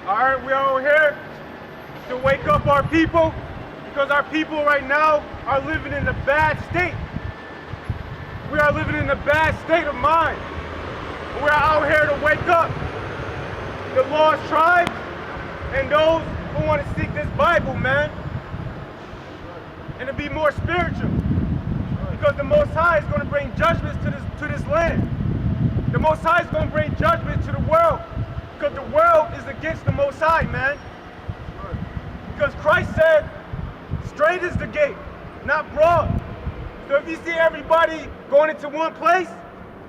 All right, we are here to wake up our people because our people right now are living in a bad state. We are living in a bad state of mind. We're out here to wake up the lost tribes and those who want to seek this Bible, man, and to be more spiritual. Because the Most High is going to bring judgments to this land. The Most High is going to bring judgment to the world. Because the world is against the Most High, man. Because Christ said, straight is the gate, not broad. So if you see everybody going into one place,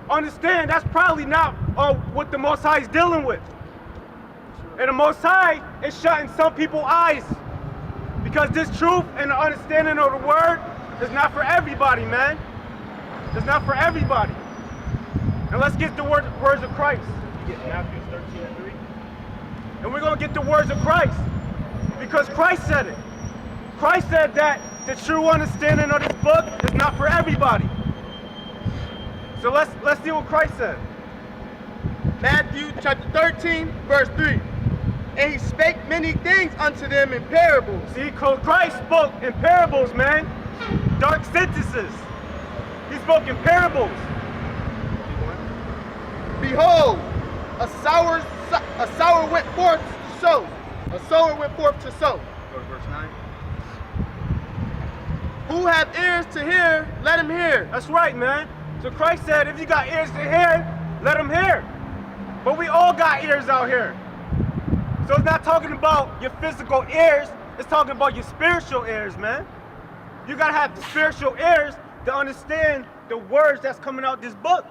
understand that's probably not what the Most High is dealing with. And the Most High is shutting some people's eyes. Because this truth and the understanding of the word is not for everybody, man. It's not for everybody. And let's get the words of Christ. Get Matthew 13:3. And we're going to get the words of Christ. Because Christ said it. Christ said that the true understanding of this book is not for everybody. So let's see what Christ said. Matthew chapter 13, verse 3. And he spake many things unto them in parables. See, Christ spoke in parables, man. Dark sentences. He spoke in parables. Behold, a sower went forth to sow. A sower went forth to sow. Go to verse 9. Who hath ears to hear, let him hear. That's right, man. So Christ said, if you got ears to hear, let them hear. But we all got ears out here. So it's not talking about your physical ears, it's talking about your spiritual ears, man. You gotta have the spiritual ears to understand the words that's coming out this book.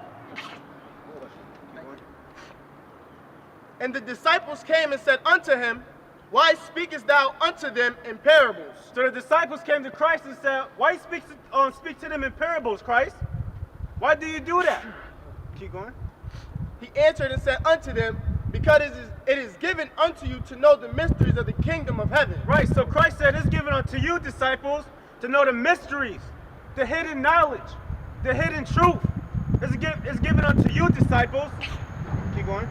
And the disciples came and said unto him, why speakest thou unto them in parables? So the disciples came to Christ and said, why you speak to them in parables, Christ? Why do you do that? Keep going. He answered and said unto them, because it is given unto you to know the mysteries of the kingdom of heaven. Right, so Christ said it's given unto you, disciples, to know the mysteries, the hidden knowledge, the hidden truth. It's given unto you, disciples. Keep going.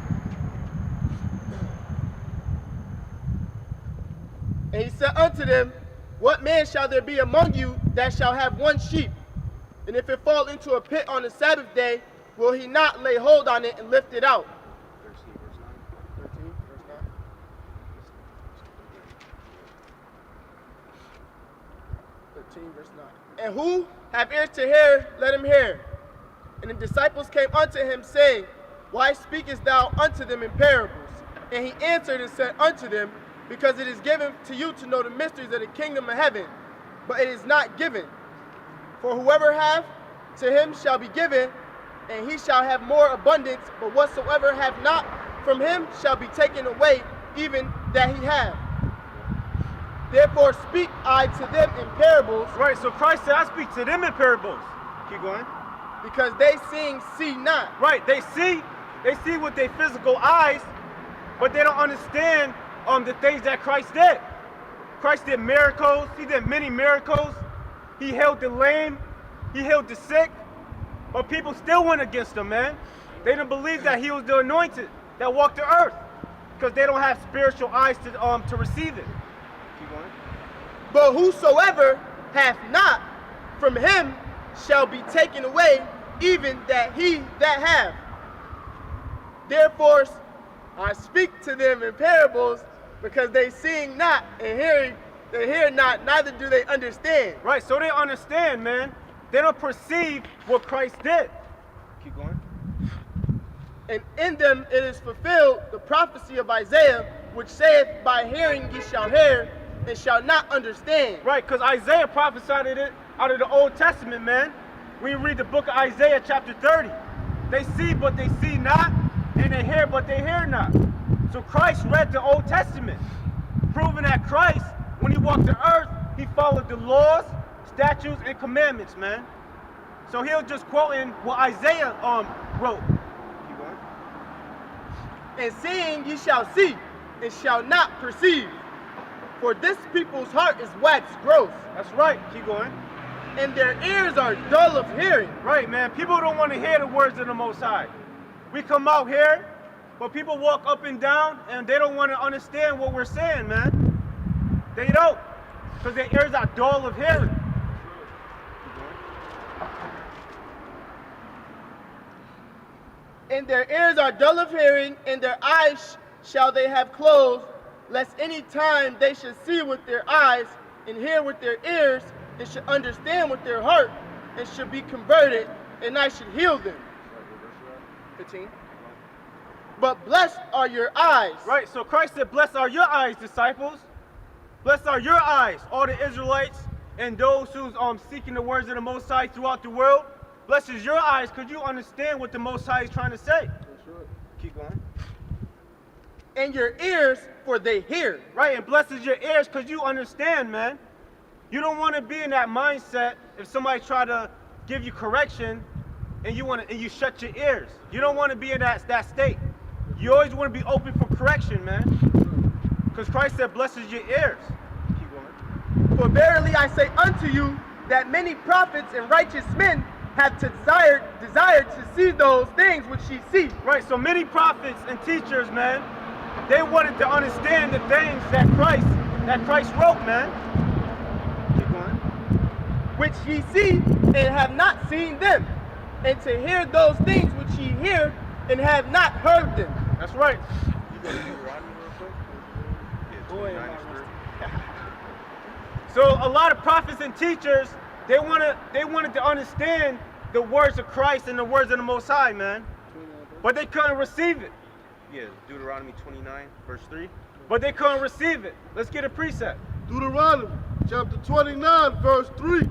And he said unto them, what man shall there be among you that shall have one sheep? And if it fall into a pit on the Sabbath day, will he not lay hold on it and lift it out? 13, verse 9. And who have ears to hear, let him hear. And the disciples came unto him, saying, why speakest thou unto them in parables? And he answered and said unto them, because it is given to you to know the mysteries of the kingdom of heaven, but it is not given. For whoever hath, to him shall be given, and he shall have more abundance, but whatsoever hath not, from him shall be taken away, even that he have. Therefore speak I to them in parables. Right, so Christ said, I speak to them in parables. Keep going. Because they seeing see not. Right, they see with their physical eyes, but they don't understand the things that Christ did. Christ did miracles. He did many miracles. He healed the lame. He healed the sick. But people still went against him, man. They didn't believe that he was the anointed that walked the earth because they don't have spiritual eyes to receive it. Keep going. But whosoever hath not, from him shall be taken away, even that he that hath. Therefore I speak to them in parables, because they seeing not and hearing, they hear not, neither do they understand. Right, so they understand, man. They don't perceive what Christ did. Keep going. And in them it is fulfilled the prophecy of Isaiah, which saith, by hearing ye shall hear, and shall not understand. Right, because Isaiah prophesied it out of the Old Testament, man. When you read the book of Isaiah chapter 30, they see but they see not, and they hear but they hear not. So Christ read the Old Testament, proving that Christ, when he walked the earth, he followed the laws, statutes, and commandments, man. So he was just quoting what Isaiah wrote. Keep going. And seeing ye shall see, and shall not perceive. For this people's heart is waxed gross. That's right. Keep going. And their ears are dull of hearing. Right, man. People don't want to hear the words of the Most High. We come out here But people walk up and down and they don't want to understand what we're saying, man. They don't. Because their ears are dull of hearing. And their ears are dull of hearing, and their eyes shall they have closed, lest any time they should see with their eyes, and hear with their ears, and should understand with their heart, and should be converted, and I should heal them. 15. But blessed are your eyes. Right, so Christ said, blessed are your eyes, disciples. Blessed are your eyes, all the Israelites and those who's seeking the words of the Most High throughout the world. Blessed is your eyes because you understand what the Most High is trying to say. That's right. Keep going. And your ears, for they hear. Right, and blessed is your ears because you understand, man. You don't want to be in that mindset if somebody try to give you correction and you shut your ears. You don't want to be in that state. You always want to be open for correction, man. Because Christ said, blessed is your ears. Keep going. For verily I say unto you, that many prophets and righteous men have desired to see those things which ye see. Right, so many prophets and teachers, man, they wanted to understand the things that Christ wrote, man. Keep going. Which ye see and have not seen them, and to hear those things which ye hear and have not heard them. That's right. So a lot of prophets and teachers, they wanted to understand the words of Christ and the words of the Most High, man. But they couldn't receive it. Yeah, Deuteronomy 29, verse 3. But they couldn't receive it. Let's get a precept. Deuteronomy chapter 29, verse 3.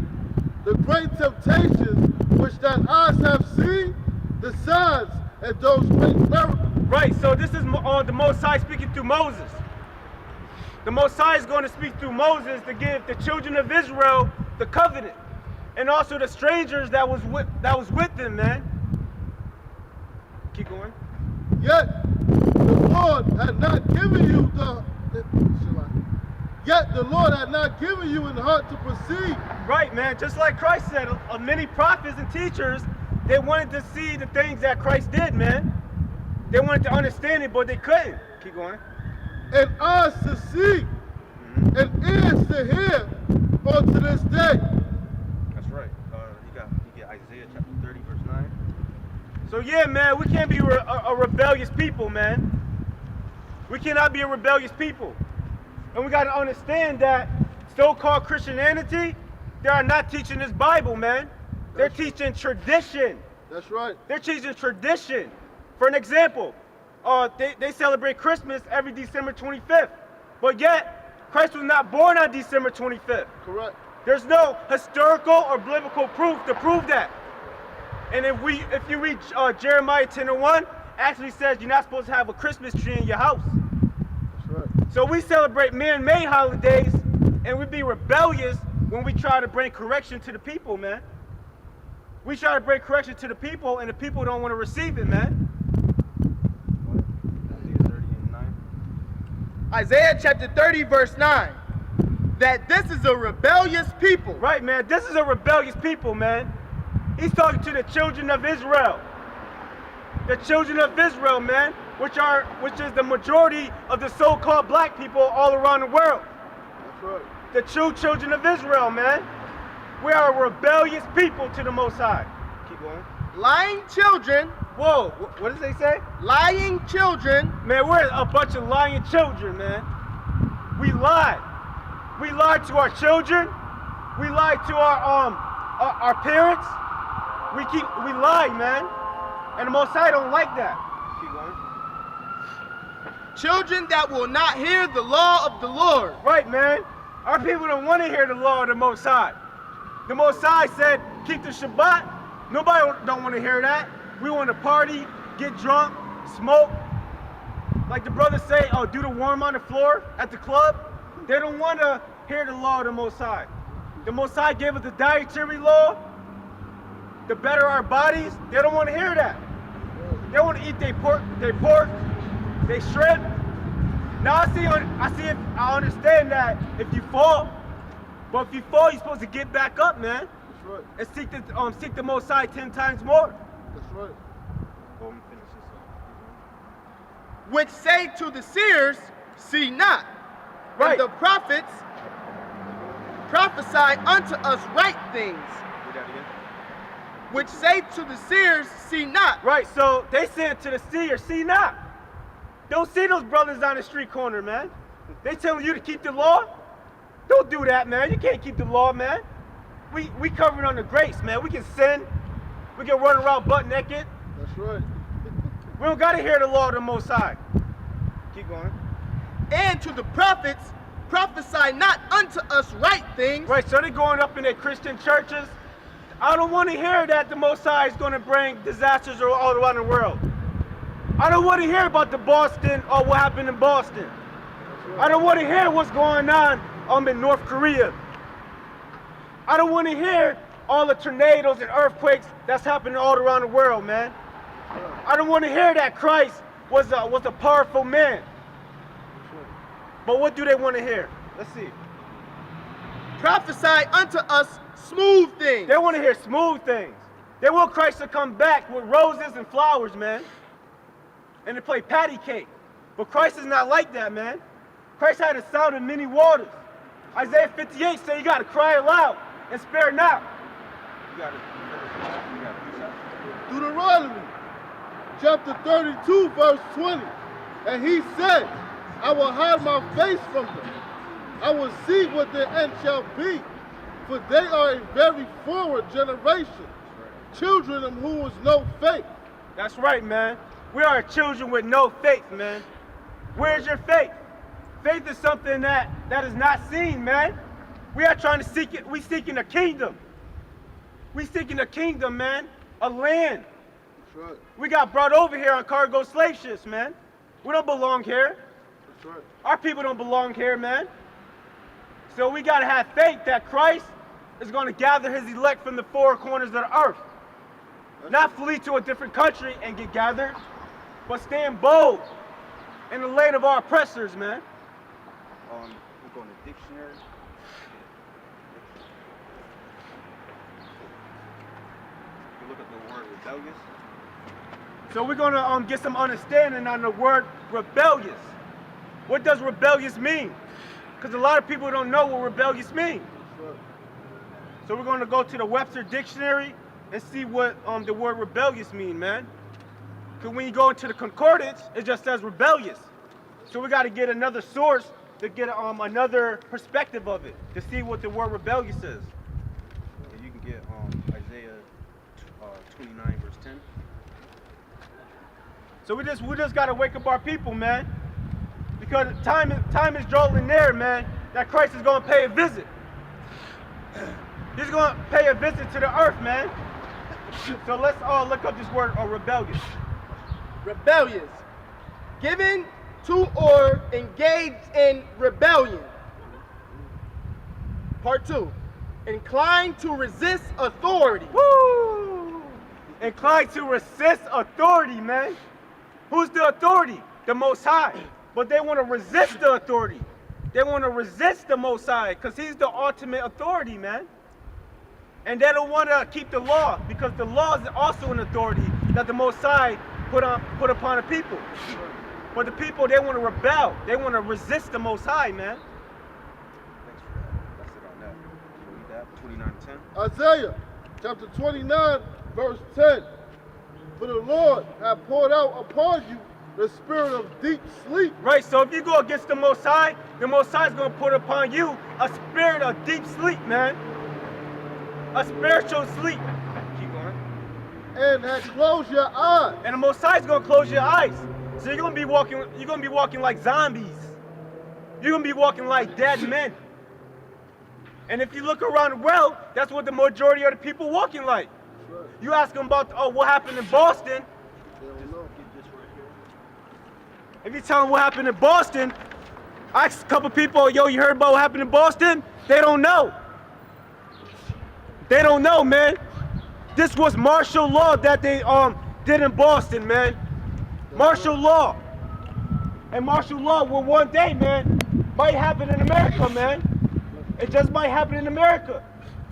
The great temptations which thine eyes have seen, the signs and those great miracles. Right, so this is the Most High speaking through Moses. The Most High is going to speak through Moses to give the children of Israel the covenant, and also the strangers that was with them, man. Keep going. Yet the Lord had not given you an heart to perceive. Right, man. Just like Christ said, many prophets and teachers, they wanted to see the things that Christ did, man. They wanted to understand it, but they couldn't. Keep going. And eyes to see, and ears to hear unto this day. That's right. You get Isaiah chapter 30, verse 9. So yeah, man, we can't be a rebellious people, man. We cannot be a rebellious people. And we got to understand that so-called Christianity, they are not teaching this Bible, man. They're teaching tradition. That's right. They're teaching tradition. For an example, they celebrate Christmas every December 25th. But yet, Christ was not born on December 25th. Correct. There's no historical or biblical proof to prove that. And if you read Jeremiah 10:1, actually says you're not supposed to have a Christmas tree in your house. That's right. So we celebrate man-made holidays, and we be rebellious when we try to bring correction to the people, man. We try to bring correction to the people, and the people don't want to receive it, man. Isaiah 30 and 9. Isaiah chapter 30, verse 9. That this is a rebellious people. Right, man. This is a rebellious people, man. He's talking to the children of Israel. The children of Israel, man, which is the majority of the so-called black people all around the world. That's right. The true children of Israel, man. We are a rebellious people to the Most High. Keep going. Lying children. Whoa, what does they say? Lying children. Man, we're a bunch of lying children, man. We lied. We lied to our children. We lied to our parents. We lie, man. And the Most High don't like that. Keep going. Children that will not hear the law of the Lord. Right, man. Our people don't want to hear the law of the Most High. The Most High said, keep the Shabbat. Nobody don't want to hear that. We want to party, get drunk, smoke. Like the brothers say, do the worm on the floor at the club. They don't want to hear the law of the Most High. The Most High gave us the dietary law to better our bodies. They don't want to hear that. They want to eat their pork, they shrimp. Now I understand that if you fall, but if you fall, you're supposed to get back up, man. That's right. And seek the Most High 10 times more. That's right. Well, let me finish this up. which say to the seers, see not. Right. And the prophets prophesy unto us right things, Do that again. which say to the seers, see not. Right, so they saying to the seer, see not. Don't see those brothers on the street corner, man. They telling you to keep the law. Don't do that, man. You can't keep the law, man. We covered under grace, man. We can sin. We can run around butt naked. That's right. We don't gotta hear the law of the Most High. Keep going. And to the prophets prophesy not unto us right things, Right, so they're going up in their Christian churches. I don't want to hear that the Most High is going to bring disasters all around the world. I don't want to hear about the Boston or what happened in Boston. I don't want to hear what's going on in North Korea. I don't want to hear all the tornadoes and earthquakes that's happening all around the world, man. I don't want to hear that Christ was a powerful man. But what do they want to hear? Let's see. prophesy unto us smooth things. They want to hear smooth things. They want Christ to come back with roses and flowers, man. And to play patty cake. But Christ is not like that, man. Christ had a sound in many waters. Isaiah 58 said you got to cry aloud and spare not. You got it. Deuteronomy chapter 32 verse 20. And he said, I will hide my face from them. I will see what their end shall be. For they are a very forward generation, children of whom was no faith. That's right, man. We are children with no faith, man. Where's your faith? Faith is something that is not seen, man. We are trying to seek it. We seeking a kingdom. We seeking a kingdom, man. A land. That's right. We got brought over here on cargo slave ships, man. We don't belong here. That's right. Our people don't belong here, man. So we got to have faith that Christ is going to gather his elect from the four corners of the earth. Not flee to a different country and get gathered, but stand bold in the lane of our oppressors, man. We're going to dictionary. You look at the word rebellious. So we're going to get some understanding on the word rebellious. What does rebellious mean? Because a lot of people don't know what rebellious means. That's right. So we're going to go to the Webster Dictionary and see what the word rebellious mean, man. Because when you go into the concordance, it just says rebellious. So we got to get another source to get another perspective of it, to see what the word rebellious is. Yeah, you can get Isaiah 29 verse 10. So we just got to wake up our people, man. Because time is drawing near, man, that Christ is going to pay a visit. He's going to pay a visit to the earth, man. So let's all look up this word rebellious. Rebellious. Given to or engaged in rebellion. Part 2. Inclined to resist authority. Woo! Inclined to resist authority, man. Who's the authority? The Most High. But they want to resist the authority. They want to resist the Most High because he's the ultimate authority, man. And they don't want to keep the law because the law is also an authority that the Most High put upon the people. But the people, they want to rebel. They want to resist the Most High, man. Thanks for that. That's it on that. Can you read that? 29:10. Isaiah chapter 29 verse 10. For the Lord hath poured out upon you the spirit of deep sleep. Right, so if you go against the Most High is going to put upon you a spirit of deep sleep, man. A spiritual sleep. Keep going. And hath closed your eyes. And the Most High is going to close your eyes. So you're going to be walking like zombies. You're going to be walking like dead men. And if you look around the world, that's what the majority of the people walking like. Right. You ask them about what happened in Boston. They don't know. If you tell them what happened in Boston, ask a couple people, yo, you heard about what happened in Boston? They don't know. They don't know, man. This was martial law that they did in Boston, man. Martial law. And martial law will one day, man, might happen in America, man. It just might happen in America.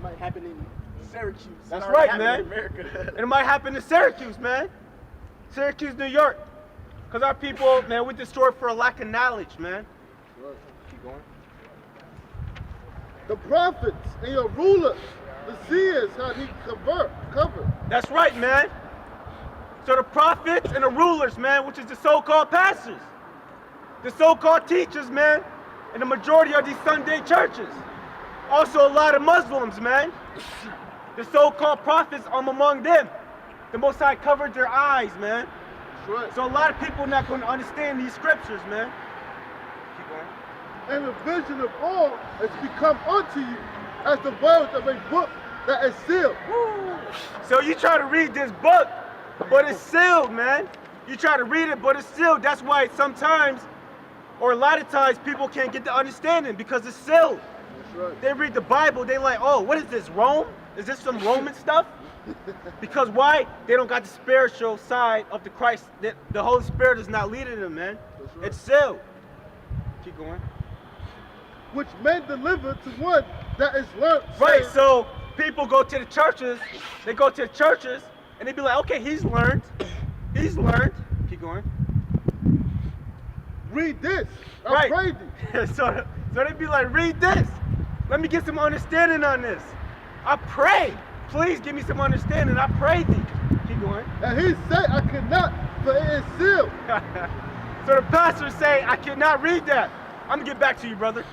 Might happen in Syracuse. That's It already right, happened man. in America. And it might happen in Syracuse, man. Syracuse, New York. Because our people, man, we destroyed for a lack of knowledge, man. Right. Keep going. The prophets and your rulers, the seers, had he covered. That's right, man. So the prophets and the rulers, man, which is the so-called pastors, the so-called teachers, man, and the majority of these Sunday churches. Also a lot of Muslims, man. The so-called prophets, I'm among them. The Most High covered their eyes, man. That's right. So a lot of people not going to understand these scriptures, man. Keep going. And the vision of all has become unto you as the words of a book that is sealed. So you try to read this book, but it's sealed, man. You try to read it, but it's sealed. That's why sometimes, or a lot of times, people can't get the understanding because it's sealed. That's right. They read the Bible, they like, oh, what is this, Rome? Is this some Roman stuff? Because why? They don't got the spiritual side of the Christ. The Holy Spirit is not leading them, man. That's right. It's sealed. Keep going. Which men deliver to one that is learned. Right, saying, so people go to the churches, they go to the churches, and they be like, okay, he's learned. He's learned. Keep going. read this. I Right. pray thee. so they be like, read this. Let me get some understanding on this. I pray. Please give me some understanding. I pray thee. Keep going. And he said, I cannot, for it is sealed. So the pastor say, I cannot read that. I'm gonna get back to you, brother.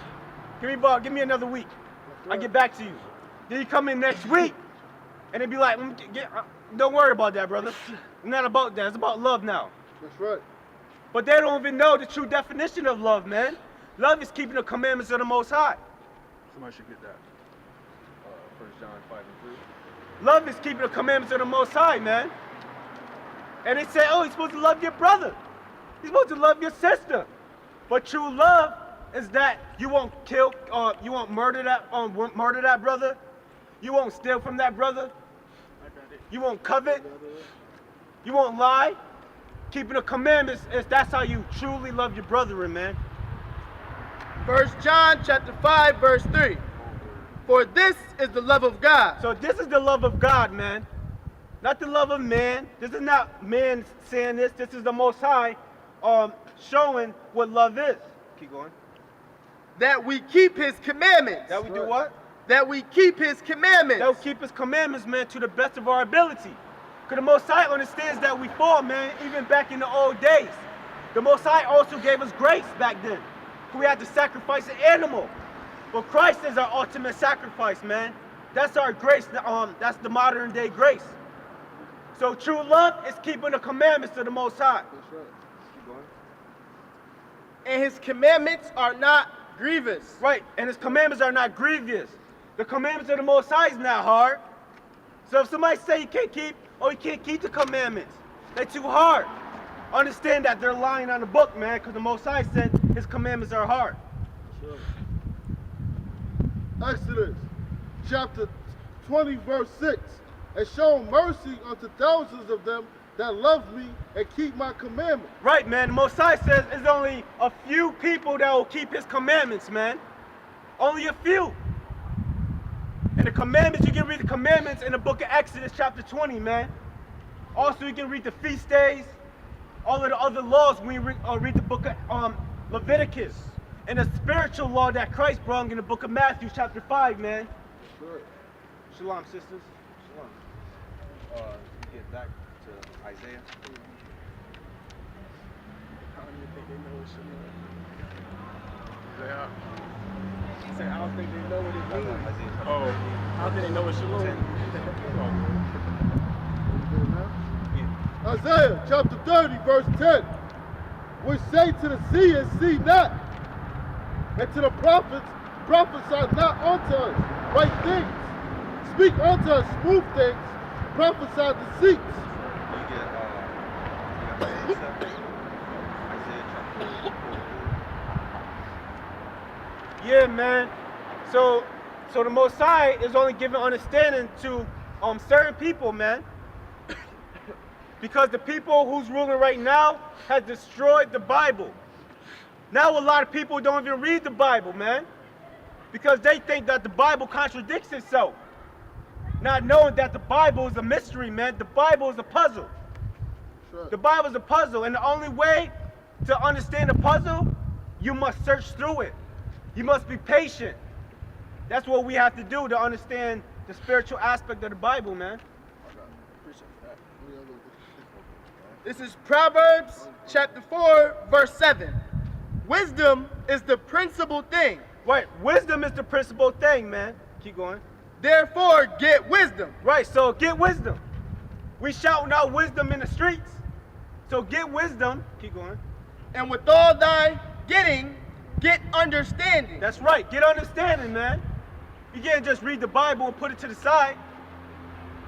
Give me another week. I'll get back to you. Then you come in next week, and they be like, don't worry about that, brother. It's not about that. It's about love now. That's right. But they don't even know the true definition of love, man. Love is keeping the commandments of the Most High. Somebody should get that. 1 John 5 and 3. Love is keeping the commandments of the Most High, man. And they say, oh, you're supposed to love your brother. You're supposed to love your sister. But true love is that you won't kill, you won't murder that brother. You won't steal from that brother. You won't covet. You won't lie. Keeping the commandments, that's how you truly love your brethren, man. 1 John chapter 5, verse 3. For this is the love of God. So this is the love of God, man. Not the love of man. This is not man saying this. This is the Most High showing what love is. Keep going. That we keep his commandments. That we do what? That we keep his commandments. That we keep his commandments, man, to the best of our ability. Because the Most High understands that we fall, man, even back in the old days. The Most High also gave us grace back then. We had to sacrifice an animal. But Christ is our ultimate sacrifice, man. That's our grace. That's the modern day grace. So true love is keeping the commandments of the Most High. That's right. Keep going. And his commandments are not grievous. Right, and his commandments are not grievous. The commandments of the Most High is not hard. So if somebody say you can't keep the commandments, they're too hard. Understand that they're lying on the book, man, because the Most High said his commandments are hard. That's right. Exodus chapter 20, verse 6. And show mercy unto thousands of them that love me and keep my commandments. Right, man, the Most High says it's only a few people that will keep his commandments, man. Only a few. And the commandments, you can read the commandments in the book of Exodus chapter 20, man. Also, you can read the feast days, all of the other laws when you read the book of Leviticus. And the spiritual law that Christ brought in the book of Matthew chapter 5, man. That's right. Shalom, sisters. Shalom. Get back to Isaiah. I don't even think they know what shalom. Yeah. He said, I don't think they know what it means. Isaiah chapter Oh, I don't think they know what shalom 10. is. Isaiah chapter 30, verse 10. Which say to the seers, see not, and to the prophets, prophesy not unto us right things. Speak unto us smooth things, prophesy deceits. You get Isaiah 7. Isaiah chapter 4. Yeah, man. So the Most High is only giving understanding to certain people, man. Because the people who's ruling right now has destroyed the Bible. Now a lot of people don't even read the Bible, man. Because they think that the Bible contradicts itself. Not knowing that the Bible is a mystery, man. The Bible is a puzzle. That's right. The Bible is a puzzle, and the only way to understand the puzzle, you must search through it. You must be patient. That's what we have to do to understand the spiritual aspect of the Bible, man. This is Proverbs chapter 4, verse 7. Wisdom is the principal thing. Right, wisdom is the principal thing, man. Keep going. Therefore, get wisdom. Right, so get wisdom. We shouting out wisdom in the streets. So get wisdom. Keep going. And with all thy getting, get understanding. That's right, get understanding, man. You can't just read the Bible and put it to the side.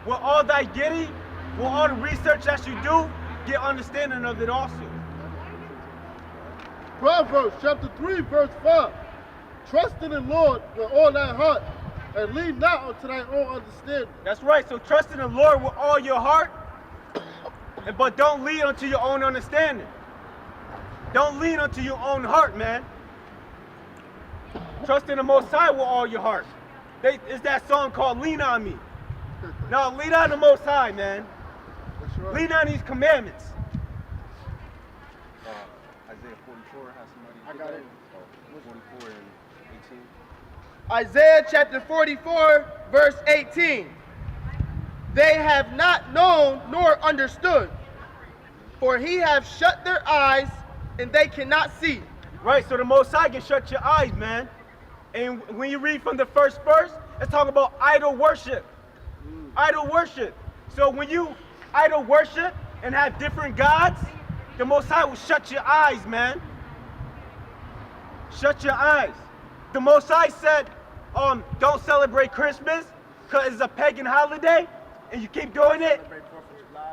With all thy getting, with all the research that you do, get understanding of it also. Proverbs chapter 3, verse 5. Trust in the Lord with all thy heart, and lean not unto thy own understanding. That's right, so trust in the Lord with all your heart, but don't lean unto your own understanding. Don't lean unto your own heart, man. Trust in the Most High with all your heart. It's that song called Lean On Me. No, lean on the Most High, man. That's right. Lean on these commandments. Isaiah 44 has somebody. I got it. 44 and 18. Isaiah chapter 44, verse 18. They have not known nor understood, for he hath shut their eyes, and they cannot see. Right, so the Most High can shut your eyes, man. And when you read from the first verse, it's talking about idol worship. Idol worship. So when you idol worship and have different gods, the Most High will shut your eyes, man. Shut your eyes. The Most High said, don't celebrate Christmas because it's a pagan holiday, and you keep doing it.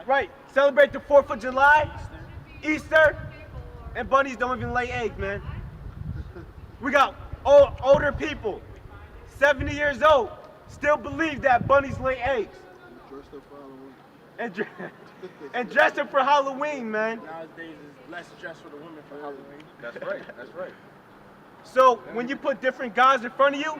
Right, celebrate the 4th of July, Easter, and bunnies don't even lay eggs, man. We got older people, 70 years old, still believe that bunnies lay eggs. Dressed up for Halloween. And dressed up for Halloween, man. Nowadays, it's less dress for the women for Halloween. That's right. That's right. So when you put different gods in front of you,